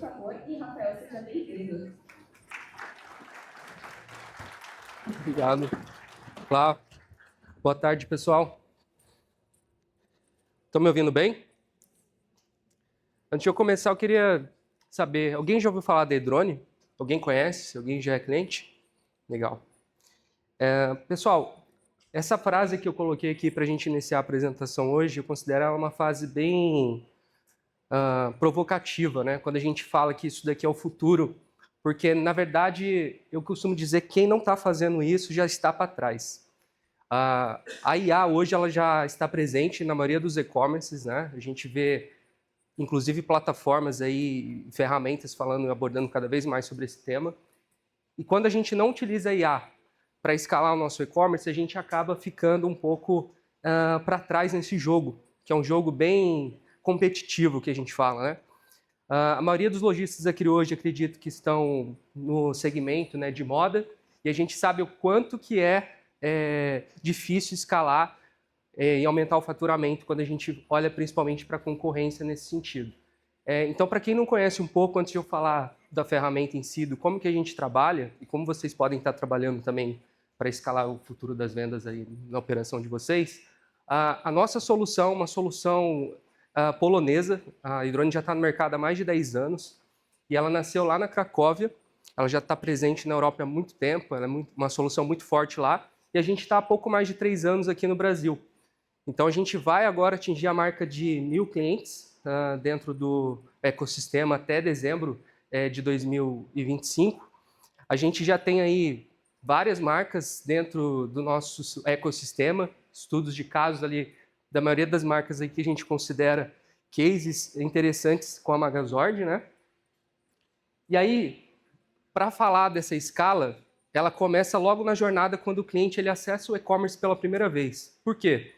favor, e Rafael, seja bem-vindo. Obrigado. Olá. Boa tarde, pessoal. Estão me ouvindo bem? Antes de eu começar, eu queria saber, alguém já ouviu falar da E-Drone? Alguém conhece? Alguém já é cliente? Legal. Pessoal, essa frase que eu coloquei aqui para a gente iniciar a apresentação hoje, eu considero ela uma frase bem provocativa, né? Quando a gente fala que isso daqui é o futuro, porque, na verdade, eu costumo dizer que quem não está fazendo isso já está para trás. A IA hoje ela já está presente na maioria dos e-commerces, né? A gente vê, inclusive, plataformas aí, ferramentas falando, abordando cada vez mais sobre esse tema. E quando a gente não utiliza a IA para escalar o nosso e-commerce, a gente acaba ficando um pouco para trás nesse jogo, que é um jogo bem competitivo que a gente fala, né? A maioria dos lojistas aqui hoje acredito que estão no segmento, né, de moda, e a gente sabe o quanto que é difícil escalar e aumentar o faturamento quando a gente olha principalmente para a concorrência nesse sentido. Então, para quem não conhece um pouco, antes de eu falar da ferramenta em si, do como que a gente trabalha e como vocês podem estar trabalhando também para escalar o futuro das vendas aí na operação de vocês, a nossa solução, uma solução polonesa, a E-Drone já está no mercado há mais de 10 anos e ela nasceu lá na Cracóvia, ela já está presente na Europa há muito tempo, ela é uma solução muito forte lá e a gente está há pouco mais de 3 anos aqui no Brasil. Então a gente vai agora atingir a marca de 1.000 clientes dentro do ecossistema até dezembro de 2025. A gente já tem aí várias marcas dentro do nosso ecossistema, estudos de casos ali da maioria das marcas aí que a gente considera cases interessantes com a Magazord, né? E aí, para falar dessa escala, ela começa logo na jornada quando o cliente ele acessa o e-commerce pela primeira vez. Por quê?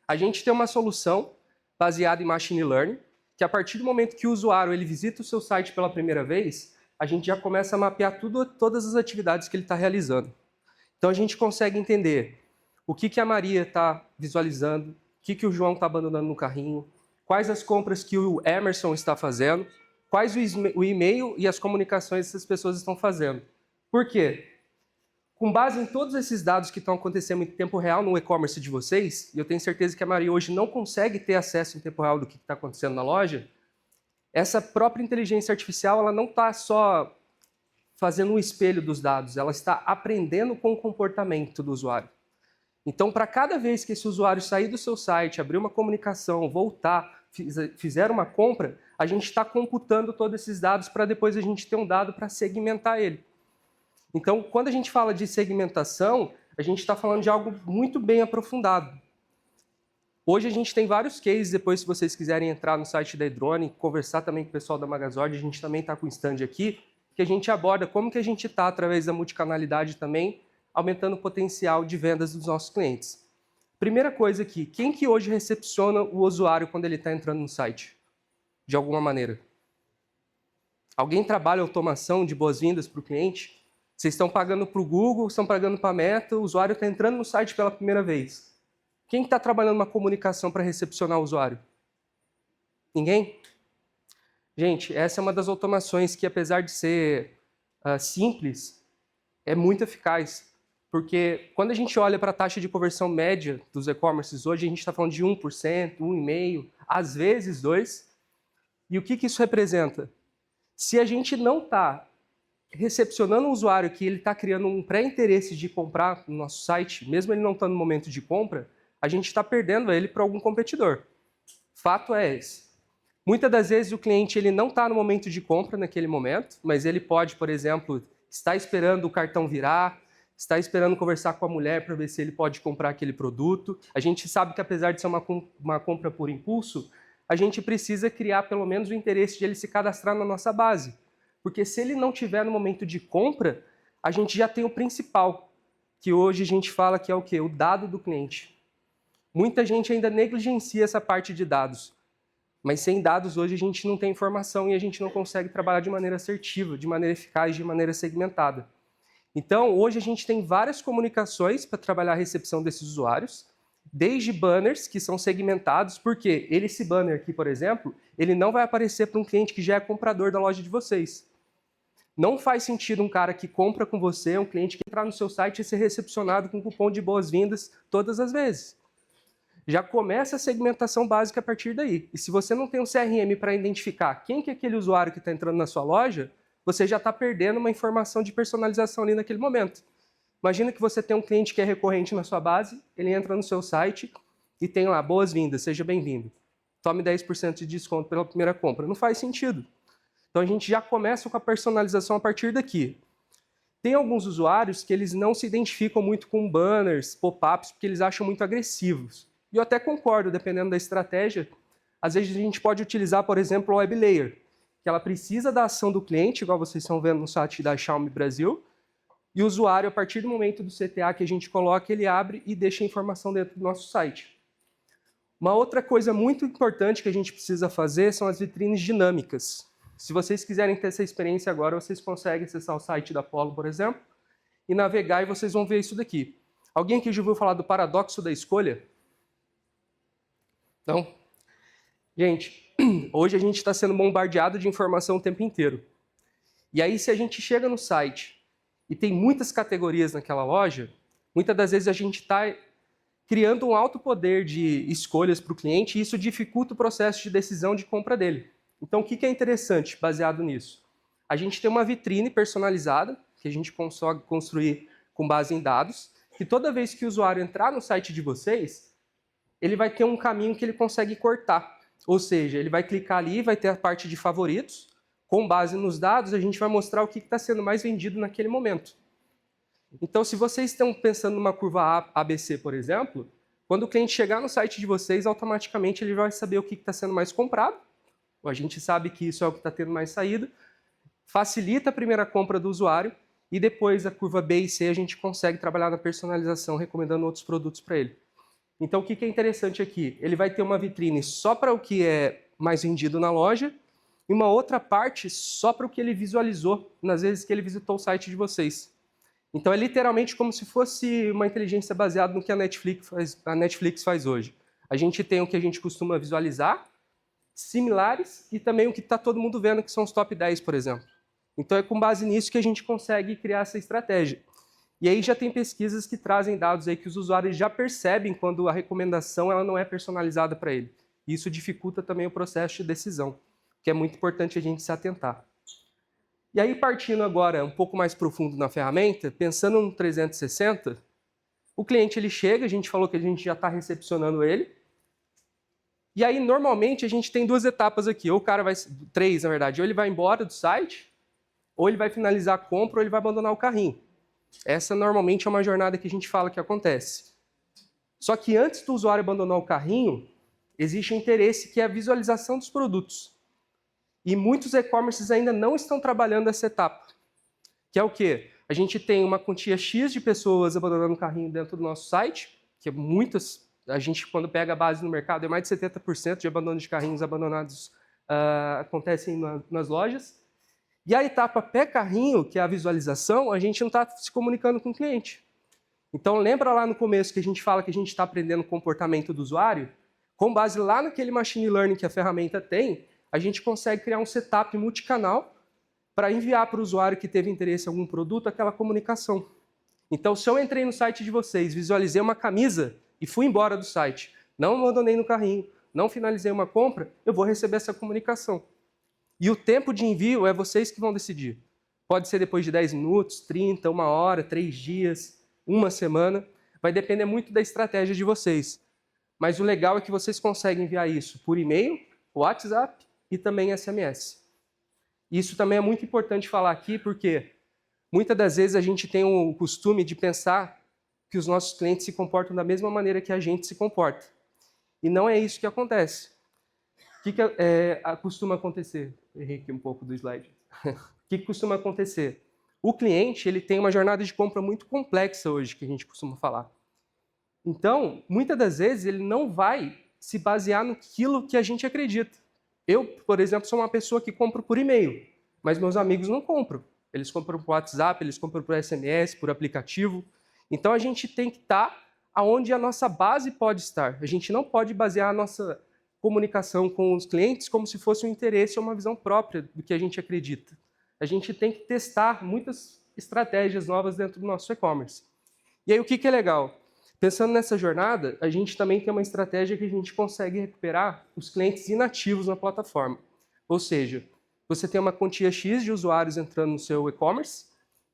A gente tem uma solução baseada em machine learning, que a partir do momento que o usuário ele visita o seu site pela primeira vez, a gente já começa a mapear todas as atividades que ele está realizando. Então a gente consegue entender o que a Maria está visualizando, o que o João está abandonando no carrinho, quais as compras que o Emerson está fazendo, quais o e-mail e as comunicações que essas pessoas estão fazendo. Por quê? Com base em todos esses dados que estão acontecendo em tempo real no e-commerce de vocês, e eu tenho certeza que a Maria hoje não consegue ter acesso em tempo real do que está acontecendo na loja, essa própria inteligência artificial ela não está só fazendo um espelho dos dados, ela está aprendendo com o comportamento do usuário. Então, para cada vez que esse usuário sair do seu site, abrir uma comunicação, voltar, fizer uma compra, a gente está computando todos esses dados para depois a gente ter um dado para segmentar ele. Então, quando a gente fala de segmentação, a gente está falando de algo muito bem aprofundado. Hoje a gente tem vários cases, depois se vocês quiserem entrar no site da E-Drone, conversar também com o pessoal da Magazord, a gente também está com o stand aqui, que a gente aborda como que a gente está, através da multicanalidade também, aumentando o potencial de vendas dos nossos clientes. Primeira coisa aqui, quem que hoje recepciona o usuário quando ele está entrando no site? De alguma maneira. Alguém trabalha automação de boas-vindas para o cliente? Vocês estão pagando para o Google, estão pagando para a Meta, o usuário está entrando no site pela primeira vez. Quem está trabalhando uma comunicação para recepcionar o usuário? Ninguém? Gente, essa é uma das automações que, apesar de ser simples, é muito eficaz. Porque quando a gente olha para a taxa de conversão média dos e-commerces hoje, a gente está falando de 1%, 1,5%, às vezes 2%. E o que isso representa? Se a gente não está recepcionando um usuário que ele está criando um pré-interesse de comprar no nosso site, mesmo ele não estando no momento de compra, a gente está perdendo ele para algum competidor. Fato é esse. Muitas das vezes o cliente ele não está no momento de compra naquele momento, mas ele pode, por exemplo, estar esperando o cartão virar, está esperando conversar com a mulher para ver se ele pode comprar aquele produto. A gente sabe que apesar de ser uma compra por impulso, a gente precisa criar pelo menos o interesse de ele se cadastrar na nossa base. Porque se ele não tiver no momento de compra, a gente já tem o principal, que hoje a gente fala que é o quê? O dado do cliente. Muita gente ainda negligencia essa parte de dados. Mas sem dados hoje a gente não tem informação e a gente não consegue trabalhar de maneira assertiva, de maneira eficaz, de maneira segmentada. Então, hoje a gente tem várias comunicações para trabalhar a recepção desses usuários desde banners que são segmentados, porque esse banner aqui, por exemplo, ele não vai aparecer para um cliente que já é comprador da loja de vocês. Não faz sentido um cara que compra com você, um cliente que entrar no seu site e ser recepcionado com cupom de boas-vindas todas as vezes. Já começa a segmentação básica a partir daí. E se você não tem um CRM para identificar quem que é aquele usuário que está entrando na sua loja, você já está perdendo uma informação de personalização ali naquele momento. Imagina que você tem um cliente que é recorrente na sua base, ele entra no seu site e tem lá, boas-vindas, seja bem-vindo. Tome 10% de desconto pela primeira compra. Não faz sentido. Então a gente já começa com a personalização a partir daqui. Tem alguns usuários que eles não se identificam muito com banners, pop-ups, porque eles acham muito agressivos. E eu até concordo, dependendo da estratégia. Às vezes a gente pode utilizar, por exemplo, a Web Layer, que ela precisa da ação do cliente, igual vocês estão vendo no site da Xiaomi Brasil, e o usuário, a partir do momento do CTA que a gente coloca, ele abre e deixa a informação dentro do nosso site. Uma outra coisa muito importante que a gente precisa fazer são as vitrines dinâmicas. Se vocês quiserem ter essa experiência agora, vocês conseguem acessar o site da Polo, por exemplo, e navegar e vocês vão ver isso daqui. Alguém aqui já ouviu falar do paradoxo da escolha? Não? Gente, hoje a gente está sendo bombardeado de informação o tempo inteiro. E aí, se a gente chega no site e tem muitas categorias naquela loja, muitas das vezes a gente está criando um alto poder de escolhas para o cliente e isso dificulta o processo de decisão de compra dele. Então, o que é interessante baseado nisso? A gente tem uma vitrine personalizada, que a gente consegue construir com base em dados, que toda vez que o usuário entrar no site de vocês, ele vai ter um caminho que ele consegue cortar. Ou seja, ele vai clicar ali, vai ter a parte de favoritos. Com base nos dados, a gente vai mostrar o que está sendo mais vendido naquele momento. Então, se vocês estão pensando numa curva ABC, por exemplo, quando o cliente chegar no site de vocês, automaticamente ele vai saber o que está sendo mais comprado. A gente sabe que isso é o que está tendo mais saída. Facilita a primeira compra do usuário e depois a curva B e C a gente consegue trabalhar na personalização, recomendando outros produtos para ele. Então, o que é interessante aqui? Ele vai ter uma vitrine só para o que é mais vendido na loja e uma outra parte só para o que ele visualizou nas vezes que ele visitou o site de vocês. Então, é literalmente como se fosse uma inteligência baseada no que a Netflix faz hoje. A gente tem o que a gente costuma visualizar, similares, e também o que está todo mundo vendo, que são os top 10, por exemplo. Então, é com base nisso que a gente consegue criar essa estratégia. E aí já tem pesquisas que trazem dados aí que os usuários já percebem quando a recomendação ela não é personalizada para ele. Isso dificulta também o processo de decisão, que é muito importante a gente se atentar. E aí, partindo agora um pouco mais profundo na ferramenta, pensando no 360, o cliente ele chega, a gente falou que a gente já está recepcionando ele, e aí normalmente a gente tem duas etapas aqui, ou o cara vai, três na verdade, ou ele vai embora do site, ou ele vai finalizar a compra, ou ele vai abandonar o carrinho. Essa normalmente é uma jornada que a gente fala que acontece. Só que antes do usuário abandonar o carrinho, existe um interesse que é a visualização dos produtos. E muitos e-commerces ainda não estão trabalhando essa etapa. Que é o quê? A gente tem uma quantia X de pessoas abandonando o carrinho dentro do nosso site, que é muitas, a gente quando pega a base no mercado, é mais de 70% de abandono de carrinhos abandonados acontecem nas lojas. E a etapa pré-carrinho, que é a visualização, a gente não está se comunicando com o cliente. Então, lembra lá no começo que a gente fala que a gente está aprendendo o comportamento do usuário? Com base lá naquele machine learning que a ferramenta tem, a gente consegue criar um setup multicanal para enviar para o usuário que teve interesse em algum produto aquela comunicação. Então, se eu entrei no site de vocês, visualizei uma camisa e fui embora do site, não abandonei no carrinho, não finalizei uma compra, eu vou receber essa comunicação. E o tempo de envio é vocês que vão decidir. Pode ser depois de 10 minutos, 30, 1 hora, 3 dias, 1 semana. Vai depender muito da estratégia de vocês. Mas o legal é que vocês conseguem enviar isso por e-mail, WhatsApp e também SMS. Isso também é muito importante falar aqui, porque muitas das vezes a gente tem o costume de pensar que os nossos clientes se comportam da mesma maneira que a gente se comporta. E não é isso que acontece. O que costuma acontecer? Errei aqui um pouco do slide. O que costuma acontecer? O cliente ele tem uma jornada de compra muito complexa hoje, que a gente costuma falar. Então, muitas das vezes, ele não vai se basear naquilo que a gente acredita. Eu, por exemplo, sou uma pessoa que compro por e-mail, mas meus amigos não compram. Eles compram por WhatsApp, eles compram por SMS, por aplicativo. Então, a gente tem que estar aonde a nossa base pode estar. A gente não pode basear a nossa comunicação com os clientes como se fosse um interesse ou uma visão própria do que a gente acredita. A gente tem que testar muitas estratégias novas dentro do nosso e-commerce. E aí, o que é legal? Pensando nessa jornada, a gente também tem uma estratégia que a gente consegue recuperar os clientes inativos na plataforma. Ou seja, você tem uma quantia X de usuários entrando no seu e-commerce,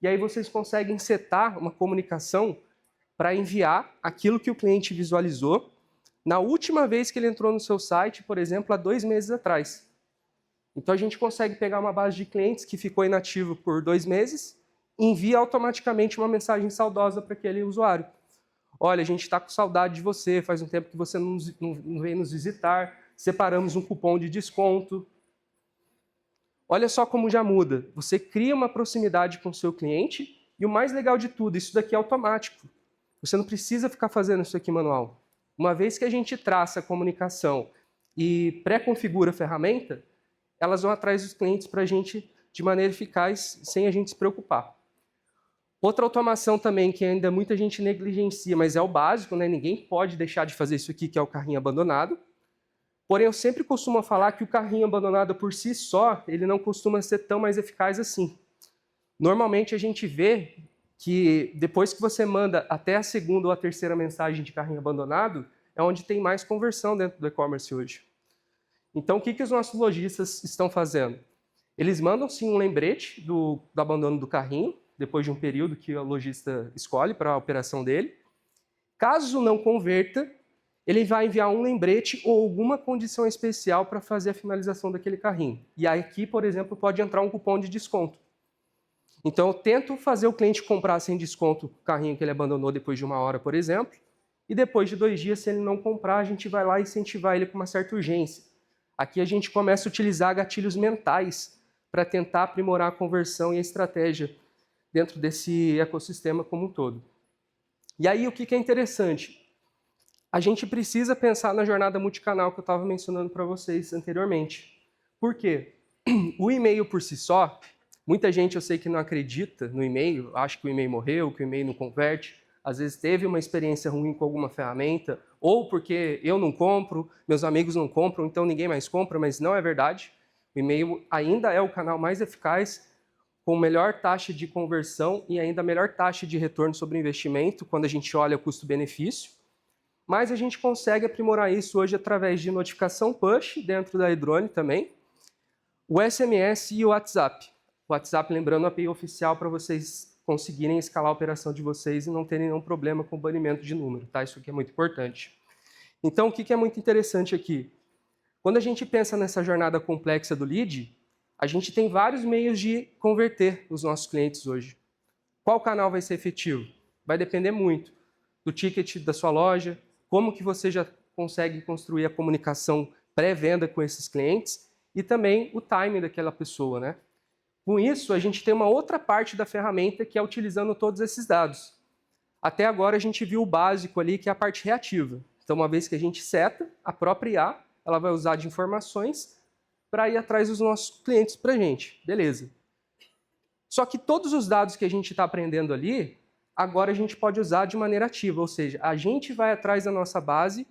e aí vocês conseguem setar uma comunicação para enviar aquilo que o cliente visualizou na última vez que ele entrou no seu site, por exemplo, há 2 meses atrás. Então a gente consegue pegar uma base de clientes que ficou inativo por 2 meses e envia automaticamente uma mensagem saudosa para aquele usuário. Olha, a gente está com saudade de você, faz um tempo que você não vem nos visitar, separamos um cupom de desconto. Olha só como já muda. Você cria uma proximidade com o seu cliente e o mais legal de tudo, isso daqui é automático. Você não precisa ficar fazendo isso aqui manual. Uma vez que a gente traça a comunicação e pré-configura a ferramenta, elas vão atrás dos clientes para a gente de maneira eficaz, sem a gente se preocupar. Outra automação também que ainda muita gente negligencia, mas é o básico, né? Ninguém pode deixar de fazer isso aqui, que é o carrinho abandonado. Porém, eu sempre costumo falar que o carrinho abandonado por si só, ele não costuma ser tão mais eficaz assim. Normalmente a gente vê que depois que você manda até a segunda ou a terceira mensagem de carrinho abandonado, é onde tem mais conversão dentro do e-commerce hoje. Então, o que os nossos lojistas estão fazendo? Eles mandam sim um lembrete do abandono do carrinho, depois de um período que o lojista escolhe para a operação dele. Caso não converta, ele vai enviar um lembrete ou alguma condição especial para fazer a finalização daquele carrinho. E aqui, por exemplo, pode entrar um cupom de desconto. Então, eu tento fazer o cliente comprar sem desconto o carrinho que ele abandonou depois de 1 hora, por exemplo, e depois de 2 dias, se ele não comprar, a gente vai lá e incentivar ele com uma certa urgência. Aqui a gente começa a utilizar gatilhos mentais para tentar aprimorar a conversão e a estratégia dentro desse ecossistema como um todo. E aí, o que é interessante? A gente precisa pensar na jornada multicanal que eu estava mencionando para vocês anteriormente. Por quê? O e-mail por si só, muita gente eu sei que não acredita no e-mail, acha que o e-mail morreu, que o e-mail não converte, às vezes teve uma experiência ruim com alguma ferramenta, ou porque eu não compro, meus amigos não compram, então ninguém mais compra, mas não é verdade. O e-mail ainda é o canal mais eficaz, com melhor taxa de conversão e ainda melhor taxa de retorno sobre investimento, quando a gente olha o custo-benefício. Mas a gente consegue aprimorar isso hoje através de notificação push dentro da Edrone também, o SMS e o WhatsApp. O WhatsApp, lembrando, a API oficial para vocês conseguirem escalar a operação de vocês e não terem nenhum problema com o banimento de número, tá? Isso aqui é muito importante. Então, o que é muito interessante aqui? Quando a gente pensa nessa jornada complexa do lead, a gente tem vários meios de converter os nossos clientes hoje. Qual canal vai ser efetivo? Vai depender muito do ticket da sua loja, como que você já consegue construir a comunicação pré-venda com esses clientes e também o timing daquela pessoa, né? Com isso, a gente tem uma outra parte da ferramenta que é utilizando todos esses dados. Até agora, a gente viu o básico ali, que é a parte reativa. Então, uma vez que a gente seta, a própria IA, ela vai usar de informações para ir atrás dos nossos clientes para a gente. Beleza. Só que todos os dados que a gente está aprendendo ali, agora a gente pode usar de maneira ativa, ou seja, a gente vai atrás da nossa base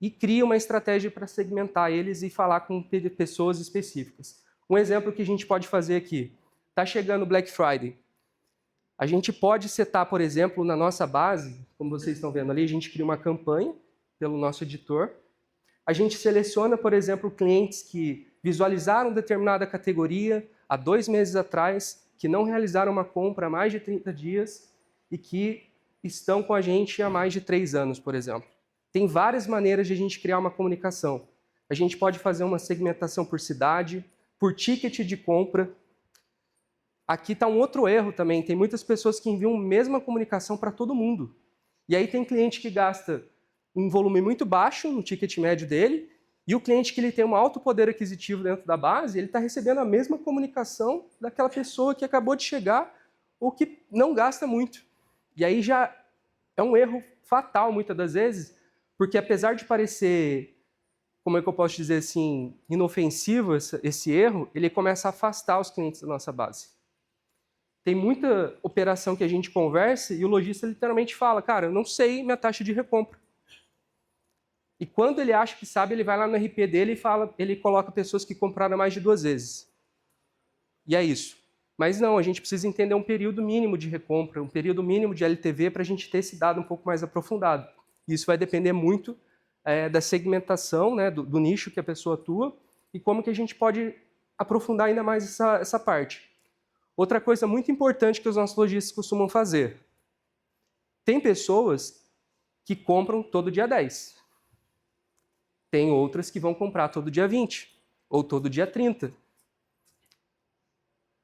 e cria uma estratégia para segmentar eles e falar com pessoas específicas. Um exemplo que a gente pode fazer aqui, está chegando o Black Friday. A gente pode setar, por exemplo, na nossa base, como vocês estão vendo ali, a gente cria uma campanha pelo nosso editor. A gente seleciona, por exemplo, clientes que visualizaram determinada categoria há 2 meses atrás, que não realizaram uma compra há mais de 30 dias e que estão com a gente há mais de 3 anos, por exemplo. Tem várias maneiras de a gente criar uma comunicação. A gente pode fazer uma segmentação por cidade, por ticket de compra. Aqui está um outro erro também. Tem muitas pessoas que enviam a mesma comunicação para todo mundo. E aí tem cliente que gasta um volume muito baixo no ticket médio dele, e o cliente que ele tem um alto poder aquisitivo dentro da base, ele está recebendo a mesma comunicação daquela pessoa que acabou de chegar ou que não gasta muito. E aí já é um erro fatal, muitas das vezes, porque apesar de parecer, como é que eu posso dizer assim, inofensivo esse erro, ele começa a afastar os clientes da nossa base. tem muita operação que a gente conversa e o lojista literalmente fala, cara, eu não sei minha taxa de recompra. E quando ele acha que sabe, ele vai lá no RP dele e ele coloca pessoas que compraram mais de 2 vezes. E é isso. Mas não, a gente precisa entender um período mínimo de recompra, um período mínimo de LTV para a gente ter esse dado um pouco mais aprofundado. Isso vai depender muito da segmentação, né, do nicho que a pessoa atua e como que a gente pode aprofundar ainda mais essa parte. Outra coisa muito importante que os nossos lojistas costumam fazer. Tem pessoas que compram todo dia 10. Tem outras que vão comprar todo dia 20 ou todo dia 30.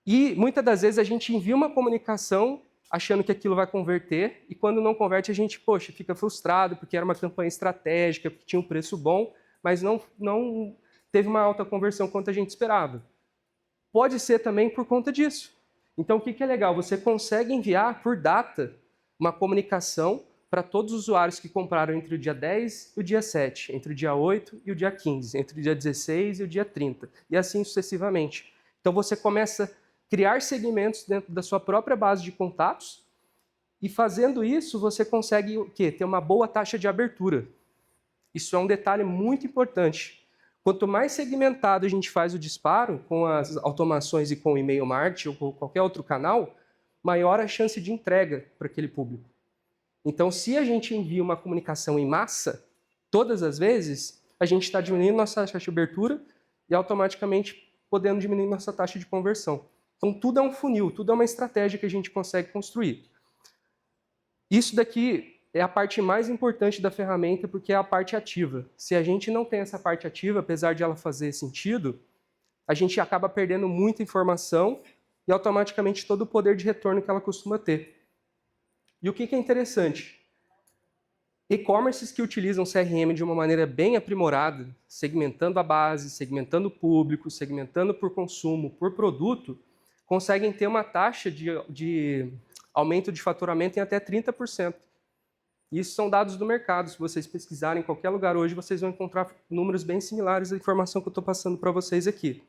E muitas das vezes a gente envia uma comunicação achando que aquilo vai converter e quando não converte a gente, poxa, fica frustrado porque era uma campanha estratégica, porque tinha um preço bom, mas não teve uma alta conversão quanto a gente esperava. Pode ser também por conta disso. Então, o que é legal? Você consegue enviar por data uma comunicação para todos os usuários que compraram entre o dia 10 e o dia 7, entre o dia 8 e o dia 15, entre o dia 16 e o dia 30, e assim sucessivamente. Então, você começa a criar segmentos dentro da sua própria base de contatos e, fazendo isso, você consegue o quê? Ter uma boa taxa de abertura. Isso é um detalhe muito importante. Quanto mais segmentado a gente faz o disparo, com as automações e com o e-mail marketing ou com qualquer outro canal, maior a chance de entrega para aquele público. Então, se a gente envia uma comunicação em massa, todas as vezes, a gente está diminuindo nossa taxa de abertura e automaticamente podendo diminuir nossa taxa de conversão. Então, tudo é um funil, tudo é uma estratégia que a gente consegue construir. Isso daqui é a parte mais importante da ferramenta porque é a parte ativa. Se a gente não tem essa parte ativa, apesar de ela fazer sentido, a gente acaba perdendo muita informação e automaticamente todo o poder de retorno que ela costuma ter. E o que é interessante? E-commerces que utilizam CRM de uma maneira bem aprimorada, segmentando a base, segmentando o público, segmentando por consumo, por produto, conseguem ter uma taxa de aumento de faturamento em até 30%. Isso são dados do mercado. Se vocês pesquisarem em qualquer lugar hoje, vocês vão encontrar números bem similares à informação que eu estou passando para vocês aqui.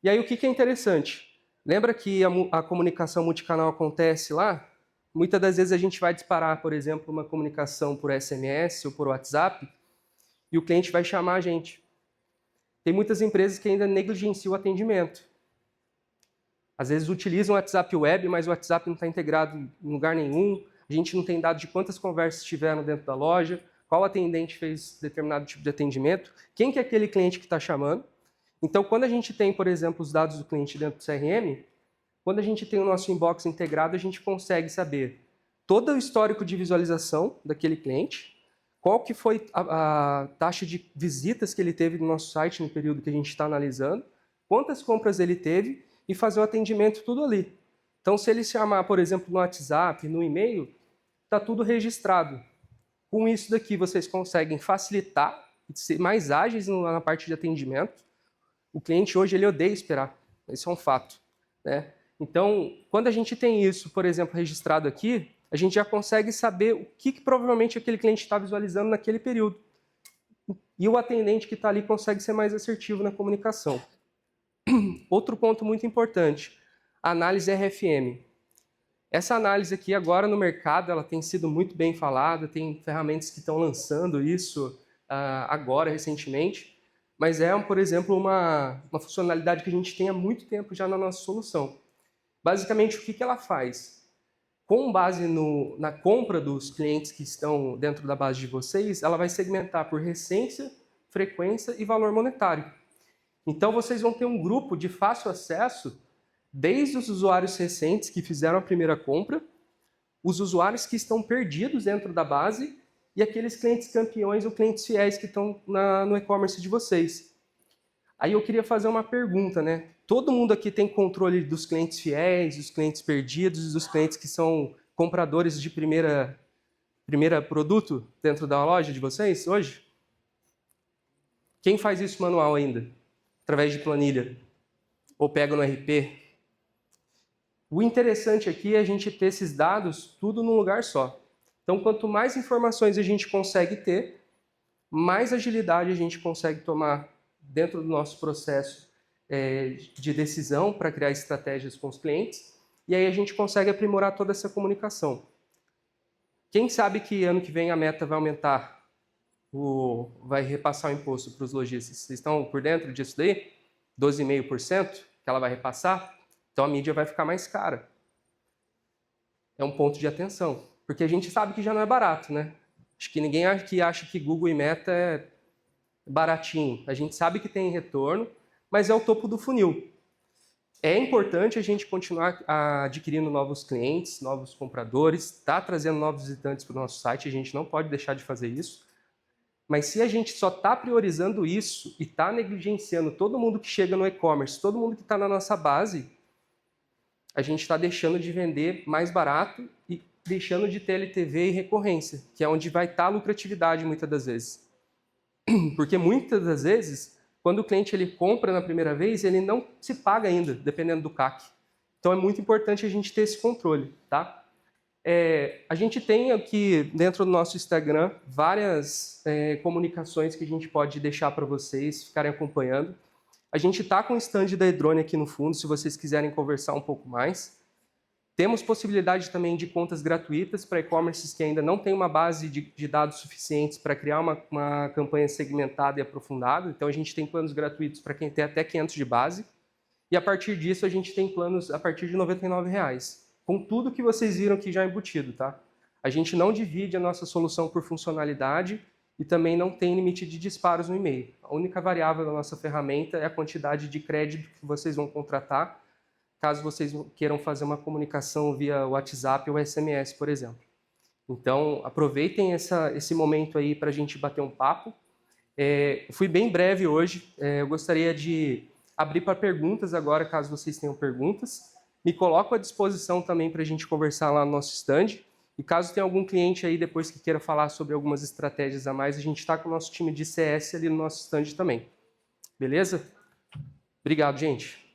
E aí, o que é interessante? Lembra que a comunicação multicanal acontece lá? Muitas das vezes a gente vai disparar, por exemplo, uma comunicação por SMS ou por WhatsApp e o cliente vai chamar a gente. Tem muitas empresas que ainda negligenciam o atendimento. Às vezes utilizam o WhatsApp Web, mas o WhatsApp não está integrado em lugar nenhum. A gente não tem dado de quantas conversas tiveram dentro da loja, qual atendente fez determinado tipo de atendimento, quem que é aquele cliente que está chamando. Então, quando a gente tem, por exemplo, os dados do cliente dentro do CRM, quando a gente tem o nosso inbox integrado, a gente consegue saber todo o histórico de visualização daquele cliente, qual que foi a taxa de visitas que ele teve no nosso site no período que a gente está analisando, quantas compras ele teve e fazer o atendimento tudo ali. Então, se ele chamar, por exemplo, no WhatsApp, no e-mail, está tudo registrado. Com isso daqui, vocês conseguem facilitar e ser mais ágeis na parte de atendimento. O cliente hoje ele odeia esperar, isso é um fato, né? Então, quando a gente tem isso, por exemplo, registrado aqui, a gente já consegue saber o que provavelmente aquele cliente está visualizando naquele período. E o atendente que está ali consegue ser mais assertivo na comunicação. Outro ponto muito importante, a análise RFM. Essa análise aqui agora no mercado, ela tem sido muito bem falada, tem ferramentas que estão lançando isso agora, recentemente, mas é, por exemplo, uma funcionalidade que a gente tem há muito tempo já na nossa solução. Basicamente, o que ela faz? Com base na compra dos clientes que estão dentro da base de vocês, ela vai segmentar por recência, frequência e valor monetário. Então, vocês vão ter um grupo de fácil acesso, desde os usuários recentes que fizeram a primeira compra, os usuários que estão perdidos dentro da base e aqueles clientes campeões ou clientes fiéis que estão no e-commerce de vocês. Aí eu queria fazer uma pergunta, né? Todo mundo aqui tem controle dos clientes fiéis, dos clientes perdidos, dos clientes que são compradores de primeira produto dentro da loja de vocês hoje? Quem faz isso manual ainda? Através de planilha? Ou pega no RP? O interessante aqui é a gente ter esses dados tudo num lugar só. Então, quanto mais informações a gente consegue ter, mais agilidade a gente consegue tomar dentro do nosso processo de decisão para criar estratégias com os clientes e aí a gente consegue aprimorar toda essa comunicação. Quem sabe que ano que vem a Meta vai aumentar, vai repassar o imposto para os lojistas? Vocês estão por dentro disso daí? 12,5% que ela vai repassar? Então a mídia vai ficar mais cara. É um ponto de atenção, porque a gente sabe que já não é barato, né? Acho que ninguém aqui acha que Google e Meta é baratinho. A gente sabe que tem retorno, mas é o topo do funil. É importante a gente continuar adquirindo novos clientes, novos compradores, trazendo novos visitantes para o nosso site, a gente não pode deixar de fazer isso. Mas se a gente só está priorizando isso e está negligenciando todo mundo que chega no e-commerce, todo mundo que está na nossa base, a gente está deixando de vender mais barato e deixando de ter LTV e recorrência, que é onde vai estar a lucratividade muitas das vezes. Porque muitas das vezes, quando o cliente ele compra na primeira vez, ele não se paga ainda, dependendo do CAC. Então é muito importante a gente ter esse controle, tá? A gente tem aqui dentro do nosso Instagram várias comunicações que a gente pode deixar para vocês ficarem acompanhando. A gente está com o stand da E-Drone aqui no fundo, se vocês quiserem conversar um pouco mais. Temos possibilidade também de contas gratuitas para e-commerces que ainda não têm uma base de dados suficientes para criar uma campanha segmentada e aprofundada. Então, a gente tem planos gratuitos para quem tem até 500 de base. E, a partir disso, a gente tem planos a partir de R$ 99,00, com tudo que vocês viram aqui já embutido, tá? A gente não divide a nossa solução por funcionalidade e também não tem limite de disparos no e-mail. A única variável da nossa ferramenta é a quantidade de crédito que vocês vão contratar, caso vocês queiram fazer uma comunicação via WhatsApp ou SMS, por exemplo. Então, aproveitem esse momento aí para a gente bater um papo. Fui bem breve hoje, eu gostaria de abrir para perguntas agora, caso vocês tenham perguntas. Me coloco à disposição também para a gente conversar lá no nosso stand. E caso tenha algum cliente aí depois que queira falar sobre algumas estratégias a mais, a gente está com o nosso time de CS ali no nosso stand também. Beleza? Obrigado, gente.